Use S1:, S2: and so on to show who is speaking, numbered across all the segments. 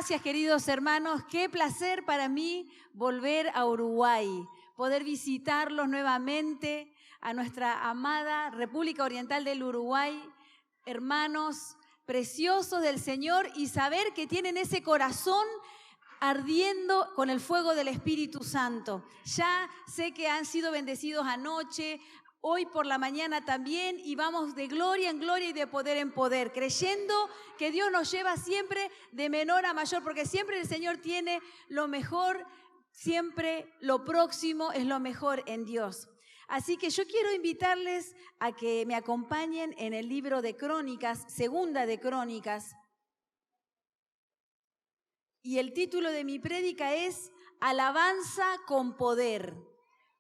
S1: Gracias, queridos hermanos. Qué placer para mí volver a Uruguay, poder visitarlos nuevamente, a nuestra amada República Oriental del Uruguay, hermanos preciosos del Señor, y saber que tienen ese corazón ardiendo con el fuego del Espíritu Santo. Ya sé que han sido bendecidos anoche, hoy por la mañana también, y vamos de gloria en gloria y de poder en poder, creyendo que Dios nos lleva siempre de menor a mayor, porque siempre el Señor tiene lo mejor, siempre lo próximo es lo mejor en Dios. Así que yo quiero invitarles a que me acompañen en el libro de Crónicas, Segunda de Crónicas, y el título de mi prédica es Alabanza con poder.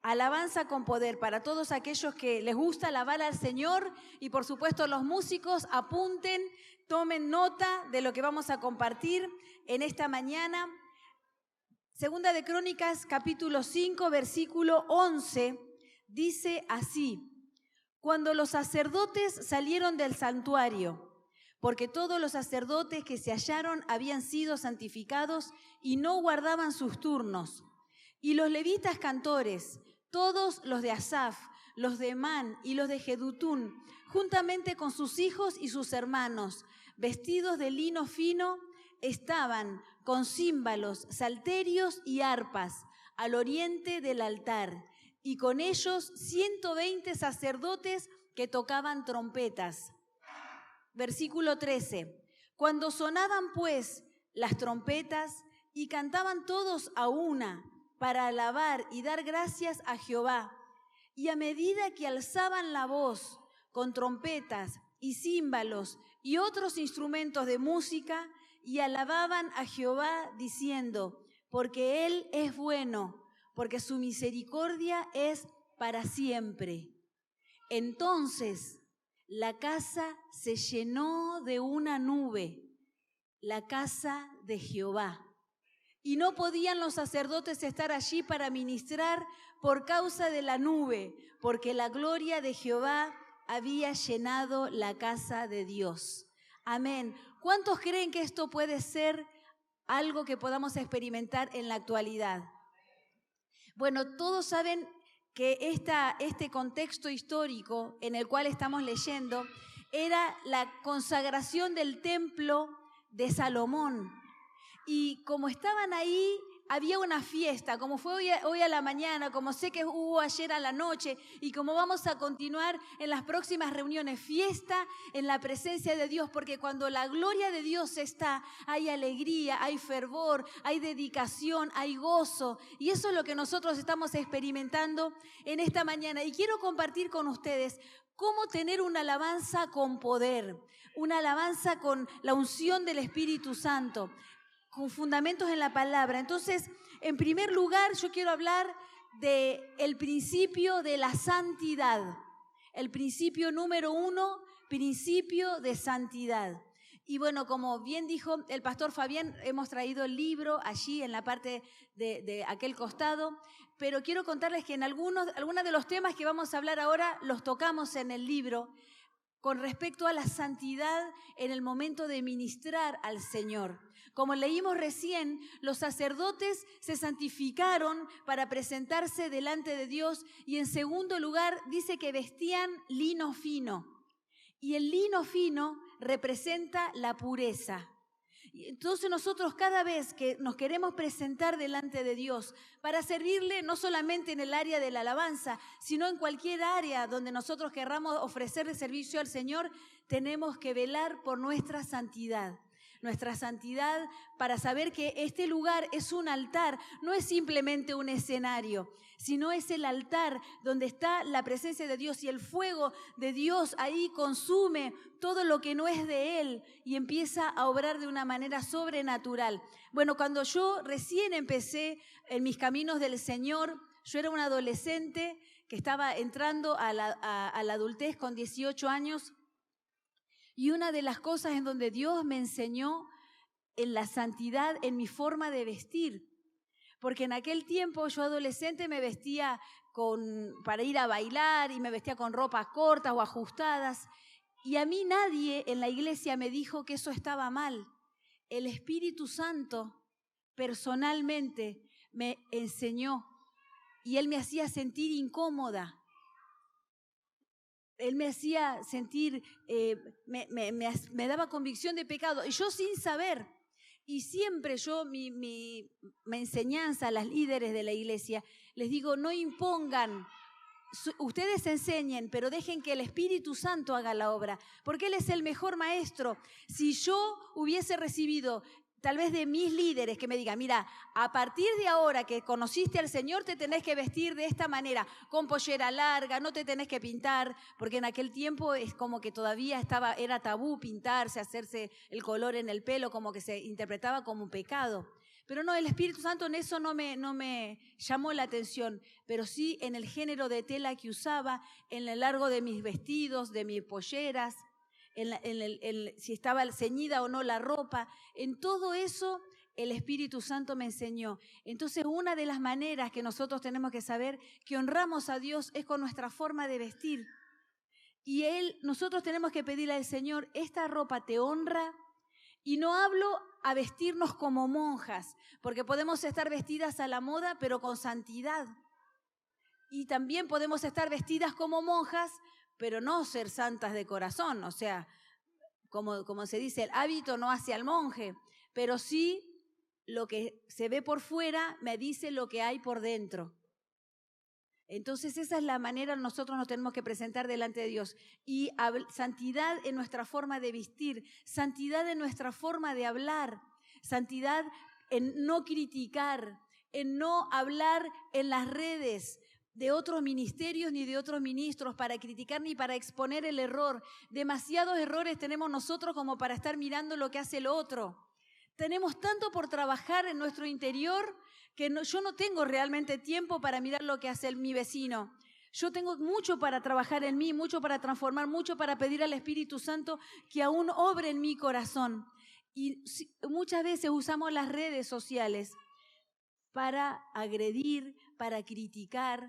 S1: Alabanza con poder, para todos aquellos que les gusta alabar al Señor, y por supuesto los músicos apunten, tomen nota de lo que vamos a compartir en esta mañana. Segunda de Crónicas, capítulo 5, versículo 11, dice así: cuando los sacerdotes salieron del santuario, porque todos los sacerdotes que se hallaron habían sido santificados y no guardaban sus turnos, y los levitas cantores, todos los de Asaf, los de Emán y los de Jedutún, juntamente con sus hijos y sus hermanos, vestidos de lino fino, estaban con címbalos, salterios y arpas al oriente del altar, y con ellos 120 sacerdotes que tocaban trompetas. Versículo 13. Cuando sonaban pues las trompetas y cantaban todos a una, para alabar y dar gracias a Jehová. Y a medida que alzaban la voz con trompetas y címbalos y otros instrumentos de música, y alababan a Jehová diciendo: porque Él es bueno, porque su misericordia es para siempre. Entonces la casa se llenó de una nube, la casa de Jehová. Y no podían los sacerdotes estar allí para ministrar por causa de la nube, porque la gloria de Jehová había llenado la casa de Dios. Amén. ¿Cuántos creen que esto puede ser algo que podamos experimentar en la actualidad? Bueno, todos saben que este contexto histórico en el cual estamos leyendo era la consagración del templo de Salomón. Y como estaban ahí, había una fiesta, como fue hoy a la mañana, como sé que hubo ayer a la noche, y como vamos a continuar en las próximas reuniones, fiesta en la presencia de Dios, porque cuando la gloria de Dios está, hay alegría, hay fervor, hay dedicación, hay gozo, y eso es lo que nosotros estamos experimentando en esta mañana. Y quiero compartir con ustedes cómo tener una alabanza con poder, una alabanza con la unción del Espíritu Santo, con fundamentos en la palabra. Entonces, en primer lugar, yo quiero hablar del principio de la santidad. El principio número 1, principio de santidad. Y bueno, como bien dijo el pastor Fabián, hemos traído el libro allí en la parte de aquel costado, pero quiero contarles que en algunos de los temas que vamos a hablar ahora los tocamos en el libro con respecto a la santidad en el momento de ministrar al Señor. Como leímos recién, los sacerdotes se santificaron para presentarse delante de Dios, y en segundo lugar dice que vestían lino fino. Y el lino fino representa la pureza. Entonces nosotros cada vez que nos queremos presentar delante de Dios para servirle, no solamente en el área de la alabanza, sino en cualquier área donde nosotros querramos ofrecerle servicio al Señor, tenemos que velar por nuestra santidad para saber que este lugar es un altar, no es simplemente un escenario, sino es el altar donde está la presencia de Dios, y el fuego de Dios ahí consume todo lo que no es de Él y empieza a obrar de una manera sobrenatural. Bueno, cuando yo recién empecé en mis caminos del Señor, yo era una adolescente que estaba entrando a la adultez con 18 años, y una de las cosas en donde Dios me enseñó en la santidad, en mi forma de vestir. Porque en aquel tiempo yo adolescente me vestía para ir a bailar, y me vestía con ropas cortas o ajustadas. Y a mí nadie en la iglesia me dijo que eso estaba mal. el Espíritu Santo personalmente me enseñó y Él me hacía sentir incómoda. Él me hacía sentir, me daba convicción de pecado, y yo sin saber. Y siempre yo, mi enseñanza a las líderes de la iglesia, les digo, no impongan, ustedes enseñen, pero dejen que el Espíritu Santo haga la obra, porque Él es el mejor maestro. Si yo hubiese recibido, tal vez de mis líderes, que me digan, mira, a partir de ahora que conociste al Señor, te tenés que vestir de esta manera, con pollera larga, no te tenés que pintar, porque en aquel tiempo es como que todavía era tabú pintarse, hacerse el color en el pelo, como que se interpretaba como un pecado. Pero no, el Espíritu Santo en eso no me llamó la atención, pero sí en el género de tela que usaba, en el largo de mis vestidos, de mis polleras, si estaba ceñida o no la ropa. En todo eso el Espíritu Santo me enseñó. Entonces, una de las maneras que nosotros tenemos que saber que honramos a Dios es con nuestra forma de vestir. Y nosotros tenemos que pedirle al Señor, esta ropa te honra. Y no hablo a vestirnos como monjas, porque podemos estar vestidas a la moda, pero con santidad. Y también podemos estar vestidas como monjas, pero no ser santas de corazón. O sea, como se dice, el hábito no hace al monje, pero sí lo que se ve por fuera me dice lo que hay por dentro. Entonces esa es la manera nosotros nos tenemos que presentar delante de Dios. Y santidad en nuestra forma de vestir, santidad en nuestra forma de hablar, santidad en no criticar, en no hablar en las redes de otros ministerios ni de otros ministros para criticar ni para exponer el error. Demasiados errores tenemos nosotros como para estar mirando lo que hace el otro. Tenemos tanto por trabajar en nuestro interior que yo no tengo realmente tiempo para mirar lo que hace mi vecino. Yo tengo mucho para trabajar en mí, mucho para transformar, mucho para pedir al Espíritu Santo que aún obre en mi corazón. Y muchas veces usamos las redes sociales para agredir, para criticar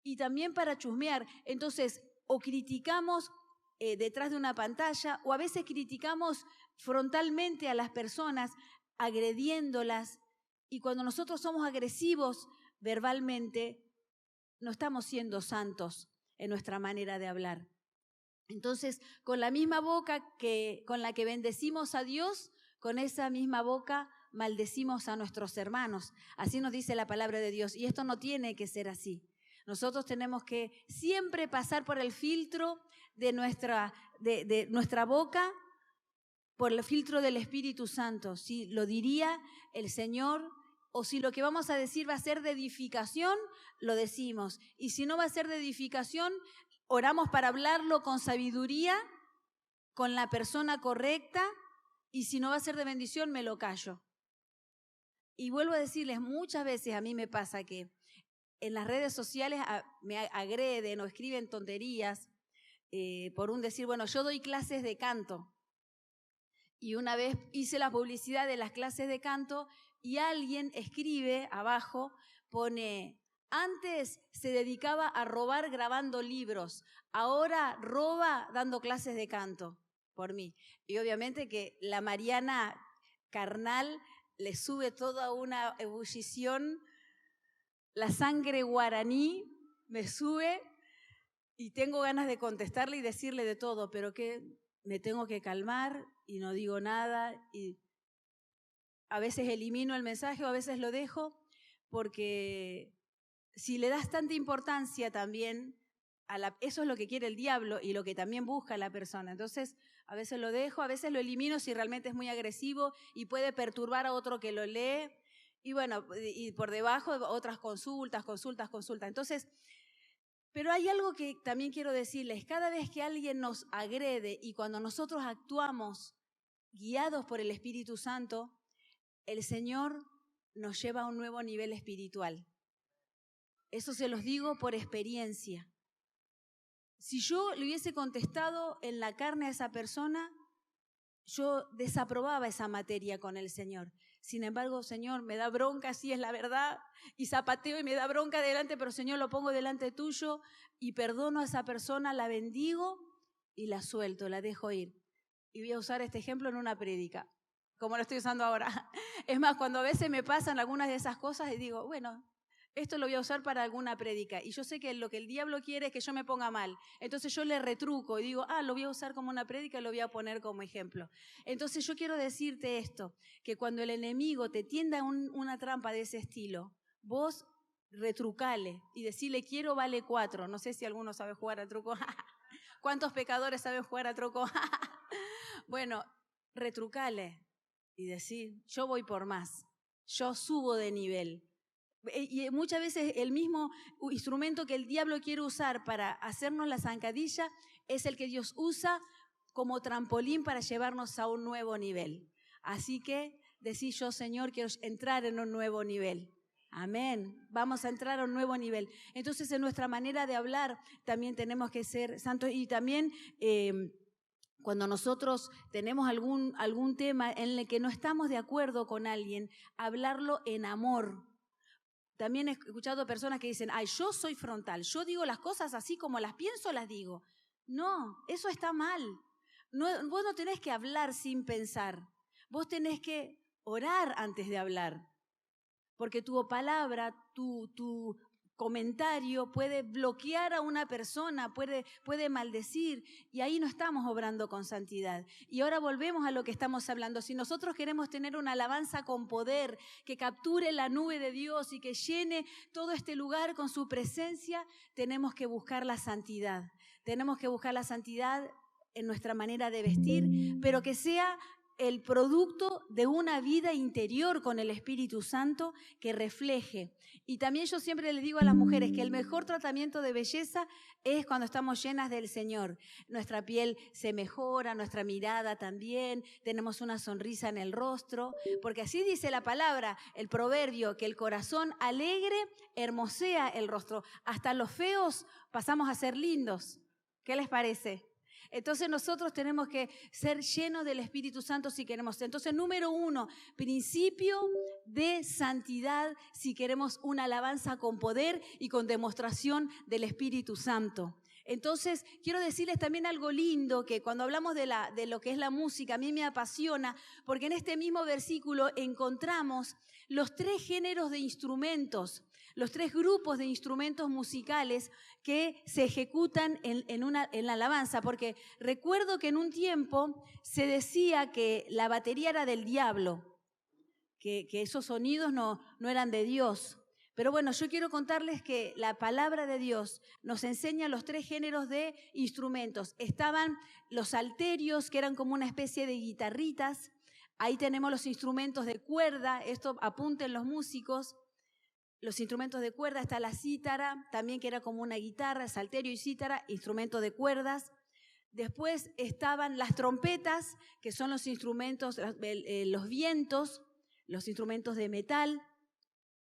S1: y también para chusmear. Entonces, o criticamos detrás de una pantalla, o a veces criticamos frontalmente a las personas, agrediéndolas. Y cuando nosotros somos agresivos verbalmente, no estamos siendo santos en nuestra manera de hablar. Entonces, con la misma boca con la que bendecimos a Dios, con esa misma boca maldecimos a nuestros hermanos. Así nos dice la palabra de Dios. Y esto no tiene que ser así. Nosotros tenemos que siempre pasar por el filtro de nuestra boca, por el filtro del Espíritu Santo. Si lo diría el Señor, o si lo que vamos a decir va a ser de edificación, lo decimos. Y si no va a ser de edificación, oramos para hablarlo con sabiduría, con la persona correcta, y si no va a ser de bendición, me lo callo. Y vuelvo a decirles, muchas veces a mí me pasa que en las redes sociales me agreden o escriben tonterías por un decir, bueno, yo doy clases de canto. Y una vez hice la publicidad de las clases de canto y alguien escribe abajo, pone, antes se dedicaba a robar grabando libros, ahora roba dando clases de canto por mí. Y obviamente que la Mariana carnal le sube toda una ebullición, la sangre guaraní me sube y tengo ganas de contestarle y decirle de todo, pero que me tengo que calmar y no digo nada, y a veces elimino el mensaje o a veces lo dejo, porque si le das tanta importancia también, eso es lo que quiere el diablo y lo que también busca la persona. Entonces, a veces lo dejo, a veces lo elimino si realmente es muy agresivo y puede perturbar a otro que lo lee. Y bueno, y por debajo otras consultas. Entonces, pero hay algo que también quiero decirles, cada vez que alguien nos agrede y cuando nosotros actuamos guiados por el Espíritu Santo, el Señor nos lleva a un nuevo nivel espiritual. Eso se los digo por experiencia. Si yo le hubiese contestado en la carne a esa persona, yo desaprobaba esa materia con el Señor. Sin embargo, Señor, me da bronca, sí es la verdad, y zapateo y me da bronca delante, pero Señor, lo pongo delante tuyo y perdono a esa persona, la bendigo y la suelto, la dejo ir. Y voy a usar este ejemplo en una prédica. como lo estoy usando ahora. Es más, cuando a veces me pasan algunas de esas cosas y digo, bueno, esto lo voy a usar para alguna prédica. Y yo sé que lo que el diablo quiere es que yo me ponga mal. Entonces yo le retruco y digo, lo voy a usar como una prédica y lo voy a poner como ejemplo. Entonces yo quiero decirte esto, que cuando el enemigo te tienda una trampa de ese estilo, vos retrucale y decirle quiero vale 4. No sé si alguno sabe jugar a truco. ¿Cuántos pecadores saben jugar a truco? Bueno, retrucale y decir yo voy por más, yo subo de nivel. Y muchas veces el mismo instrumento que el diablo quiere usar para hacernos la zancadilla es el que Dios usa como trampolín para llevarnos a un nuevo nivel. Así que decís yo, Señor, quiero entrar en un nuevo nivel. Amén. Vamos a entrar a un nuevo nivel. Entonces, en nuestra manera de hablar también tenemos que ser santos y también cuando nosotros tenemos algún tema en el que no estamos de acuerdo con alguien, hablarlo en amor. También he escuchado personas que dicen, yo soy frontal, yo digo las cosas así como las pienso, las digo. No, eso está mal. Vos no tenés que hablar sin pensar. Vos tenés que orar antes de hablar. Porque tu palabra, tu comentario puede bloquear a una persona, puede maldecir, y ahí no estamos obrando con santidad. Y ahora volvemos a lo que estamos hablando. Si nosotros queremos tener una alabanza con poder, que capture la nube de Dios y que llene todo este lugar con su presencia, tenemos que buscar la santidad. Tenemos que buscar la santidad en nuestra manera de vestir, pero que sea el producto de una vida interior con el Espíritu Santo que refleje. Y también yo siempre les digo a las mujeres que el mejor tratamiento de belleza es cuando estamos llenas del Señor. Nuestra piel se mejora, nuestra mirada también, tenemos una sonrisa en el rostro, porque así dice la palabra, el proverbio, que el corazón alegre hermosea el rostro. Hasta los feos pasamos a ser lindos. ¿Qué les parece? Entonces nosotros tenemos que ser llenos del Espíritu Santo si queremos. Entonces, número 1, principio de santidad si queremos una alabanza con poder y con demostración del Espíritu Santo. Entonces, quiero decirles también algo lindo, que cuando hablamos de lo que es la música, a mí me apasiona, porque en este mismo versículo encontramos los 3 géneros de instrumentos, los 3 grupos de instrumentos musicales que se ejecutan en la alabanza, porque recuerdo que en un tiempo se decía que la batería era del diablo, que esos sonidos no eran de Dios. Pero bueno, yo quiero contarles que la palabra de Dios nos enseña los 3 géneros de instrumentos. Estaban los salterios, que eran como una especie de guitarritas. Ahí tenemos los instrumentos de cuerda, esto apunten los músicos. Los instrumentos de cuerda, está la cítara, también que era como una guitarra, salterio y cítara, instrumentos de cuerdas. Después estaban las trompetas, que son los instrumentos, los vientos, los instrumentos de metal.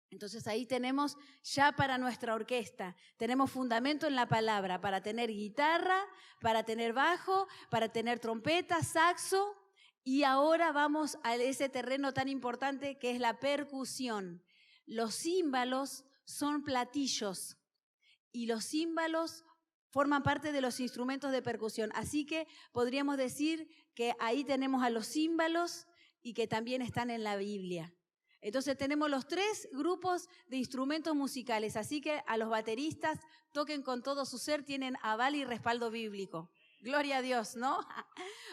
S1: Entonces ahí tenemos ya para nuestra orquesta, tenemos fundamento en la palabra para tener guitarra, para tener bajo, para tener trompeta, saxo, y ahora vamos a ese terreno tan importante que es la percusión. Los címbalos son platillos y los címbalos forman parte de los instrumentos de percusión. Así que podríamos decir que ahí tenemos a los címbalos y que también están en la Biblia. Entonces tenemos los 3 grupos de instrumentos musicales. Así que a los bateristas, toquen con todo su ser, tienen aval y respaldo bíblico. Gloria a Dios, ¿no?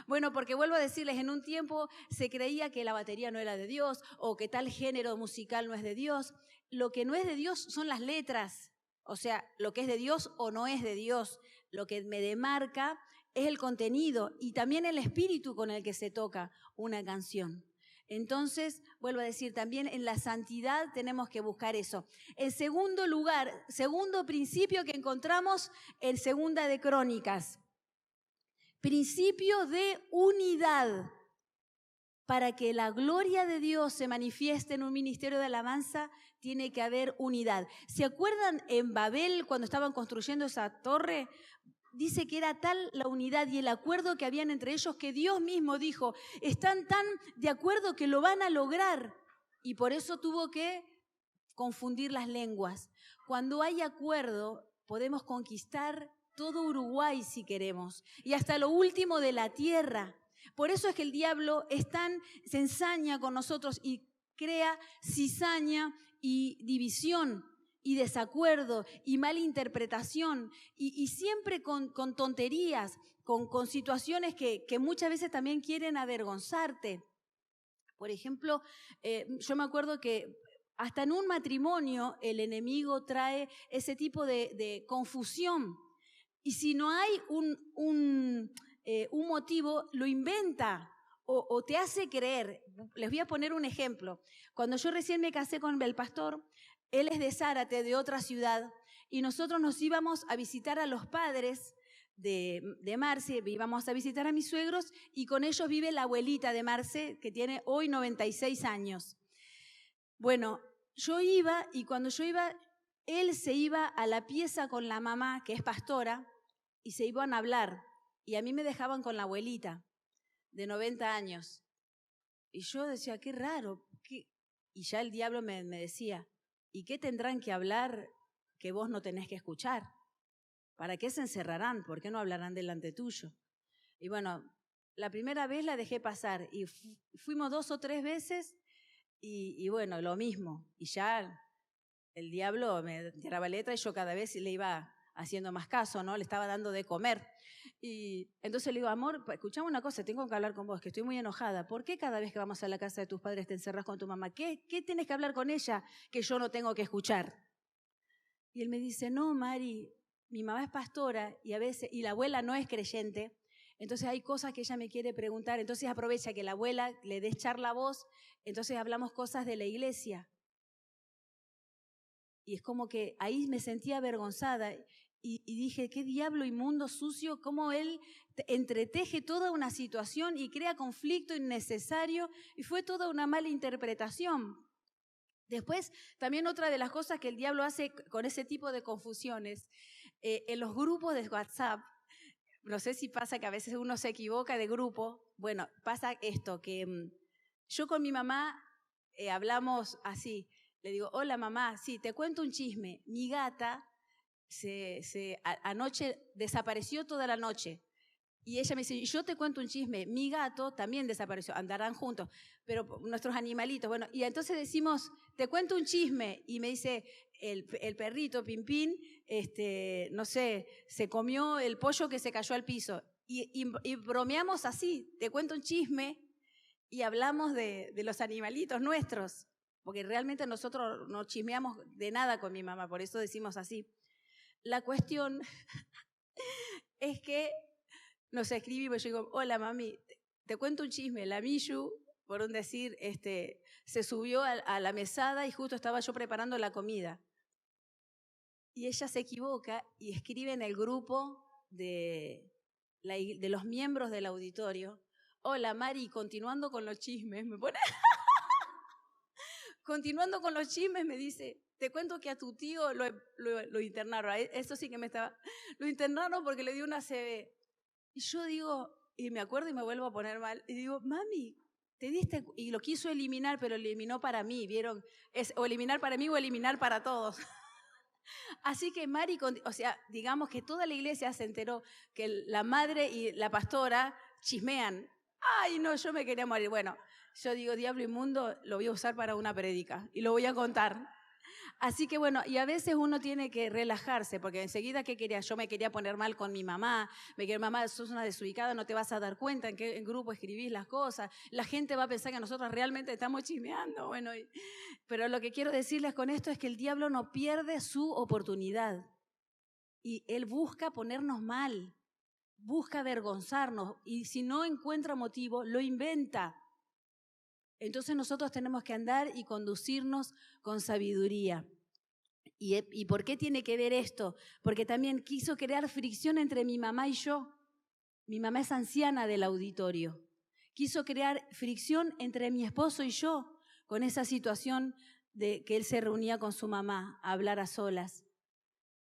S1: Bueno, porque vuelvo a decirles, en un tiempo se creía que la batería no era de Dios o que tal género musical no es de Dios. Lo que no es de Dios son las letras, o sea, lo que es de Dios o no es de Dios. Lo que me demarca es el contenido y también el espíritu con el que se toca una canción. Entonces, vuelvo a decir, también en la santidad tenemos que buscar eso. En segundo lugar, segundo principio que encontramos en Segunda de Crónicas. Principio de unidad. Para que la gloria de Dios se manifieste en un ministerio de alabanza, tiene que haber unidad. ¿Se acuerdan en Babel cuando estaban construyendo esa torre? Dice que era tal la unidad y el acuerdo que habían entre ellos que Dios mismo dijo, están tan de acuerdo que lo van a lograr. Y por eso tuvo que confundir las lenguas. Cuando hay acuerdo, podemos conquistar todo Uruguay si queremos, y hasta lo último de la tierra. Por eso es que el diablo se ensaña con nosotros y crea cizaña y división y desacuerdo y malinterpretación y siempre con tonterías, con situaciones que muchas veces también quieren avergonzarte. Por ejemplo, yo me acuerdo que hasta en un matrimonio el enemigo trae ese tipo de confusión. Y si no hay un motivo, lo inventa o te hace creer. Les voy a poner un ejemplo. Cuando yo recién me casé con el pastor, él es de Zárate, de otra ciudad, y nosotros nos íbamos a visitar a los padres de Marce, íbamos a visitar a mis suegros, y con ellos vive la abuelita de Marce, que tiene hoy 96 años. Bueno, yo iba, y cuando yo iba, él se iba a la pieza con la mamá, que es pastora, y se iban a hablar, y a mí me dejaban con la abuelita, de 90 años. Y yo decía, qué raro, y ya el diablo me decía, ¿y qué tendrán que hablar que vos no tenés que escuchar? ¿Para qué se encerrarán? ¿Por qué no hablarán delante tuyo? Y bueno, la primera vez la dejé pasar y fuimos 2 o 3 veces y bueno, lo mismo. Y ya el diablo me tiraba letra y yo cada vez le iba haciendo más caso, ¿no? Le estaba dando de comer. Y entonces le digo, amor, escuchame una cosa, tengo que hablar con vos, que estoy muy enojada. ¿Por qué cada vez que vamos a la casa de tus padres te encerras con tu mamá? ¿Qué tienes que hablar con ella que yo no tengo que escuchar? Y él me dice, no, Mari, mi mamá es pastora y la abuela no es creyente, entonces hay cosas que ella me quiere preguntar, entonces aprovecha que la abuela le des charla a vos, entonces hablamos cosas de la iglesia. Y es como que ahí me sentía avergonzada y dije, qué diablo inmundo, sucio, cómo él entreteje toda una situación y crea conflicto innecesario y fue toda una mala interpretación. Después, también otra de las cosas que el diablo hace con ese tipo de confusiones, en los grupos de WhatsApp, no sé si pasa que a veces uno se equivoca de grupo, bueno, pasa esto, que yo con mi mamá hablamos así, le digo, hola mamá, sí, te cuento un chisme, mi gata anoche desapareció toda la noche. Y ella me dice, yo te cuento un chisme, mi gato también desapareció, andarán juntos, pero nuestros animalitos, bueno, y entonces decimos, te cuento un chisme, y me dice, el perrito Pimpín, no sé, se comió el pollo que se cayó al piso, y bromeamos así, te cuento un chisme, y hablamos de los animalitos nuestros, porque realmente nosotros no chismeamos de nada con mi mamá, por eso decimos así. La cuestión es que nos escribimos, yo digo, hola mami, te cuento un chisme, la Miyu, por un decir, se subió a la mesada y justo estaba yo preparando la comida. Y ella se equivoca y escribe en el grupo de los miembros del auditorio, hola Mari, continuando con los chismes, me pone... Continuando con los chismes, me dice, te cuento que a tu tío lo internaron, eso sí que me estaba... Lo internaron porque le dio una CB. Y yo digo, y me acuerdo y me vuelvo a poner mal, y digo, mami, te diste, y lo quiso eliminar, pero lo eliminó para mí, ¿vieron? Es o eliminar para mí o eliminar para todos. Así que Mari, o sea, digamos que toda la iglesia se enteró que la madre y la pastora chismean. Ay, no, yo me quería morir. Bueno, yo digo, diablo inmundo, lo voy a usar para una prédica y lo voy a contar. Así que bueno, y a veces uno tiene que relajarse, porque enseguida, ¿qué quería? Yo me quería poner mal con mi mamá, me quería, mamá, sos una desubicada, no te vas a dar cuenta en qué grupo escribís las cosas, la gente va a pensar que nosotros realmente estamos chismeando, bueno, pero lo que quiero decirles con esto es que el diablo no pierde su oportunidad, y él busca ponernos mal, busca avergonzarnos, y si no encuentra motivo, lo inventa. Entonces nosotros tenemos que andar y conducirnos con sabiduría. ¿Y por qué tiene que ver esto? Porque también quiso crear fricción entre mi mamá y yo. Mi mamá es anciana del auditorio. Quiso crear fricción entre mi esposo y yo con esa situación de que él se reunía con su mamá a hablar a solas.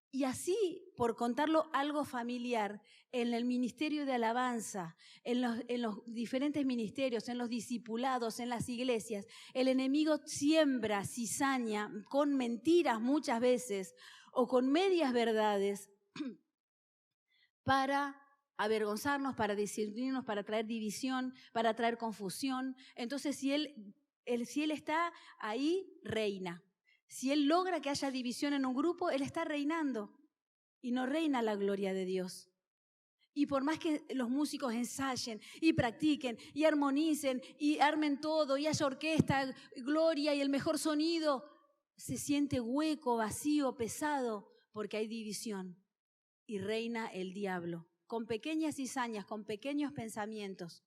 S1: Y así, por contarlo algo familiar, en el ministerio de alabanza, en los diferentes ministerios, en los discipulados, en las iglesias, el enemigo siembra cizaña con mentiras muchas veces o con medias verdades para avergonzarnos, para discernirnos, para traer división, para traer confusión. Entonces, si Él está ahí, reina. Si Él logra que haya división en un grupo, Él está reinando y no reina la gloria de Dios. Y por más que los músicos ensayen y practiquen y armonicen y armen todo y haya orquesta, gloria y el mejor sonido, se siente hueco, vacío, pesado, porque hay división y reina el diablo, con pequeñas cizañas, con pequeños pensamientos.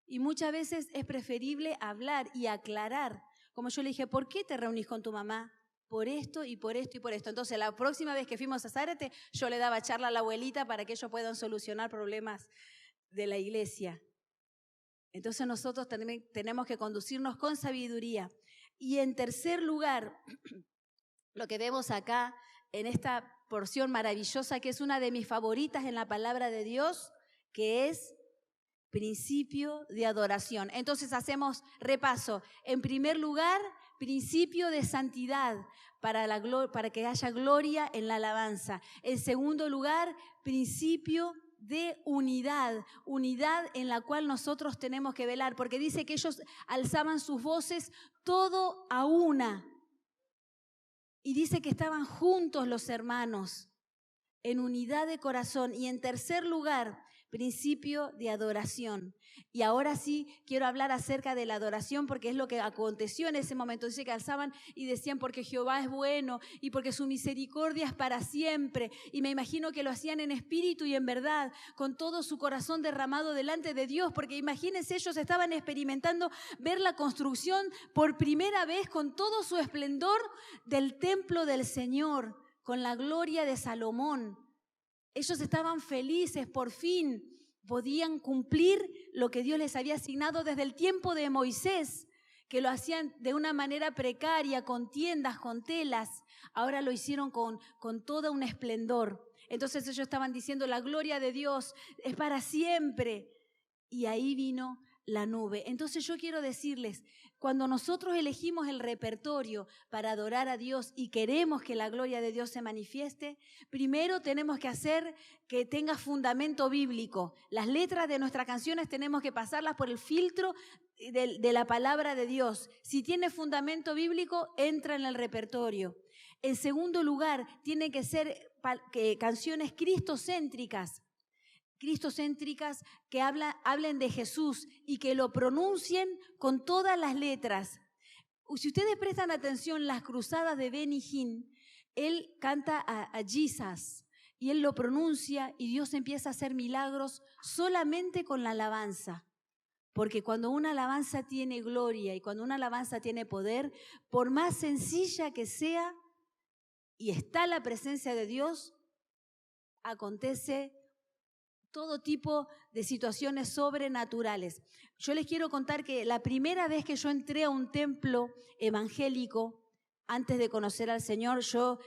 S1: Y muchas veces es preferible hablar y aclarar. Como yo le dije, ¿por qué te reunís con tu mamá? Por esto y por esto y por esto. Entonces, la próxima vez que fuimos a Zárate, yo le daba charla a la abuelita para que ellos puedan solucionar problemas de la iglesia. Entonces, nosotros también tenemos que conducirnos con sabiduría. Y en tercer lugar, lo que vemos acá en esta porción maravillosa, que es una de mis favoritas en la palabra de Dios, que es principio de adoración. Entonces hacemos repaso. En primer lugar, principio de santidad para que haya gloria en la alabanza. En segundo lugar, principio de unidad en la cual nosotros tenemos que velar, porque dice que ellos alzaban sus voces todo a una. Y dice que estaban juntos los hermanos, en unidad de corazón. Y en tercer lugar, principio de adoración. Y ahora sí quiero hablar acerca de la adoración, porque es lo que aconteció en ese momento. Dice que alzaban y decían, porque Jehová es bueno y porque su misericordia es para siempre. Y me imagino que lo hacían en espíritu y en verdad, con todo su corazón derramado delante de Dios, porque imagínense, ellos estaban experimentando ver la construcción por primera vez con todo su esplendor del templo del Señor, con la gloria de Salomón. Ellos estaban felices, por fin podían cumplir lo que Dios les había asignado desde el tiempo de Moisés, que lo hacían de una manera precaria, con tiendas, con telas. Ahora lo hicieron con todo un esplendor. Entonces ellos estaban diciendo, la gloria de Dios es para siempre. Y ahí vino la nube. Entonces yo quiero decirles, cuando nosotros elegimos el repertorio para adorar a Dios y queremos que la gloria de Dios se manifieste, primero tenemos que hacer que tenga fundamento bíblico. Las letras de nuestras canciones tenemos que pasarlas por el filtro de la palabra de Dios. Si tiene fundamento bíblico, entra en el repertorio. En segundo lugar, tienen que ser canciones cristocéntricas que hablen de Jesús y que lo pronuncien con todas las letras. Si ustedes prestan atención, las cruzadas de Benny Hinn, él canta a Jesus y él lo pronuncia y Dios empieza a hacer milagros solamente con la alabanza. Porque cuando una alabanza tiene gloria y cuando una alabanza tiene poder, por más sencilla que sea y está la presencia de Dios, acontece todo tipo de situaciones sobrenaturales. Yo les quiero contar que la primera vez que yo entré a un templo evangélico, antes de conocer al Señor, yo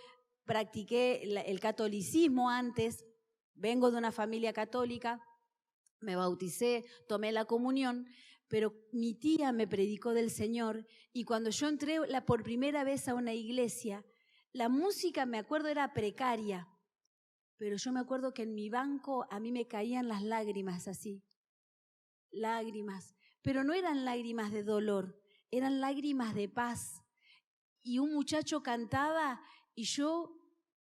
S1: practiqué el catolicismo antes, vengo de una familia católica, me bauticé, tomé la comunión, pero mi tía me predicó del Señor y cuando yo entré por primera vez a una iglesia, la música, me acuerdo, era precaria. Pero yo me acuerdo que en mi banco a mí me caían las lágrimas así, lágrimas, pero no eran lágrimas de dolor, eran lágrimas de paz. Y un muchacho cantaba y yo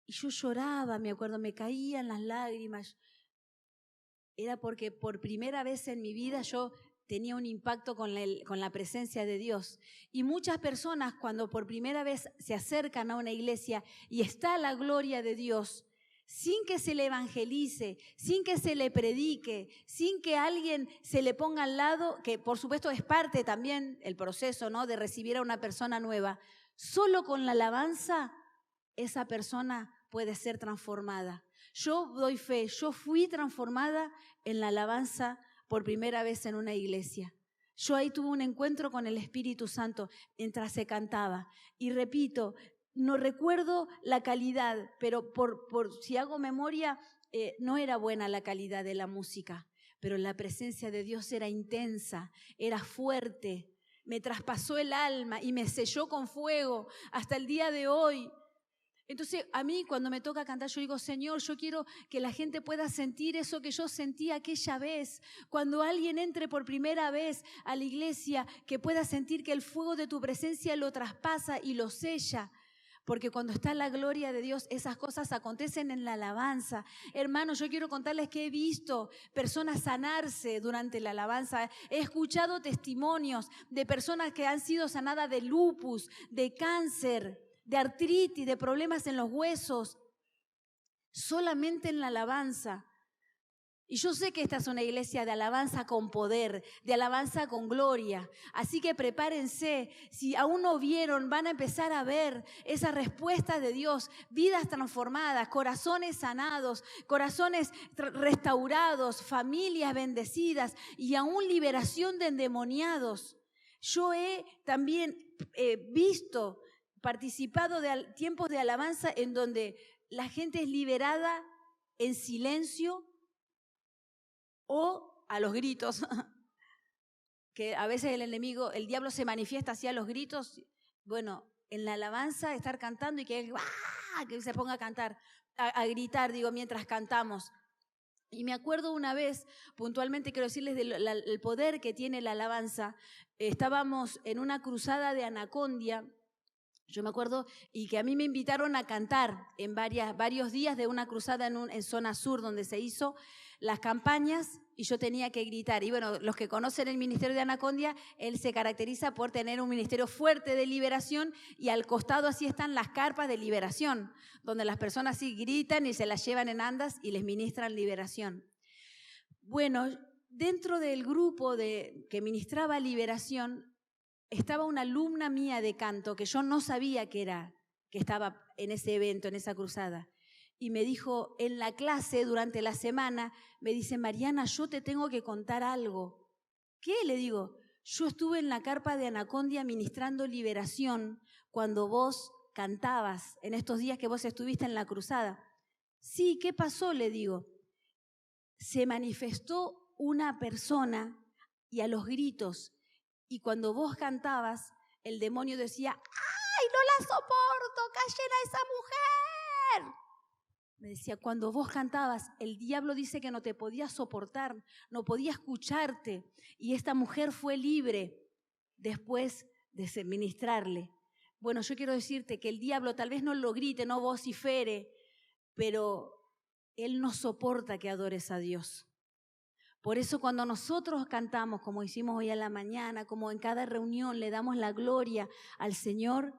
S1: lloraba, me acuerdo, me caían las lágrimas. Era porque por primera vez en mi vida yo tenía un impacto con la presencia de Dios. Y muchas personas cuando por primera vez se acercan a una iglesia y está la gloria de Dios, sin que se le evangelice, sin que se le predique, sin que alguien se le ponga al lado, que por supuesto es parte también el proceso, ¿no?, de recibir a una persona nueva, solo con la alabanza esa persona puede ser transformada. Yo doy fe, yo fui transformada en la alabanza por primera vez en una iglesia. Yo ahí tuve un encuentro con el Espíritu Santo mientras se cantaba. Y repito, no recuerdo la calidad, pero si hago memoria, no era buena la calidad de la música, pero la presencia de Dios era intensa, era fuerte, me traspasó el alma y me selló con fuego hasta el día de hoy. Entonces, a mí cuando me toca cantar, yo digo, Señor, yo quiero que la gente pueda sentir eso que yo sentí aquella vez. Cuando alguien entre por primera vez a la iglesia, que pueda sentir que el fuego de tu presencia lo traspasa y lo sella. Porque cuando está la gloria de Dios, esas cosas acontecen en la alabanza. Hermanos, yo quiero contarles que he visto personas sanarse durante la alabanza. He escuchado testimonios de personas que han sido sanadas de lupus, de cáncer, de artritis, de problemas en los huesos, solamente en la alabanza. Y yo sé que esta es una iglesia de alabanza con poder, de alabanza con gloria. Así que prepárense, si aún no vieron, van a empezar a ver esa respuesta de Dios, vidas transformadas, corazones sanados, corazones restaurados, familias bendecidas y aún liberación de endemoniados. Yo he también visto, participado de tiempos de alabanza en donde la gente es liberada en silencio o a los gritos, que a veces el enemigo, el diablo se manifiesta así a los gritos. Bueno, en la alabanza estar cantando y que él que se ponga a cantar, a gritar, mientras cantamos. Y me acuerdo una vez, puntualmente quiero decirles del poder que tiene la alabanza. Estábamos en una cruzada de Anacondia. Yo me acuerdo y que a mí me invitaron a cantar en varios días de una cruzada en zona sur donde se hizo las campañas y yo tenía que gritar. Y bueno, los que conocen el ministerio de Anacondia, él se caracteriza por tener un ministerio fuerte de liberación y al costado así están las carpas de liberación, donde las personas así gritan y se las llevan en andas y les ministran liberación. Bueno, dentro del grupo que ministraba liberación, estaba una alumna mía de canto que yo no sabía que estaba en ese evento, en esa cruzada. Y me dijo en la clase, durante la semana, me dice, Mariana, yo te tengo que contar algo. ¿Qué? Le digo, yo estuve en la carpa de Anacondia ministrando liberación cuando vos cantabas, en estos días que vos estuviste en la cruzada. Sí, ¿qué pasó? Le digo. Se manifestó una persona y a los gritos. Y cuando vos cantabas, el demonio decía, ¡ay, no la soporto! ¡Callen a esa mujer! Me decía, cuando vos cantabas, el diablo dice que no te podía soportar, no podía escucharte. Y esta mujer fue libre después de ministrarle. Bueno, yo quiero decirte que el diablo tal vez no lo grite, no vocifere, pero él no soporta que adores a Dios. Por eso cuando nosotros cantamos, como hicimos hoy a la mañana, como en cada reunión le damos la gloria al Señor,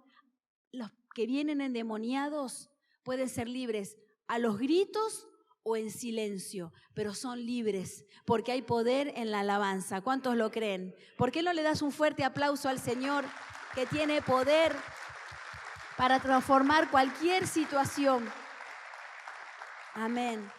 S1: los que vienen endemoniados pueden ser libres a los gritos o en silencio, pero son libres porque hay poder en la alabanza. ¿Cuántos lo creen? ¿Por qué no le das un fuerte aplauso al Señor que tiene poder para transformar cualquier situación? Amén.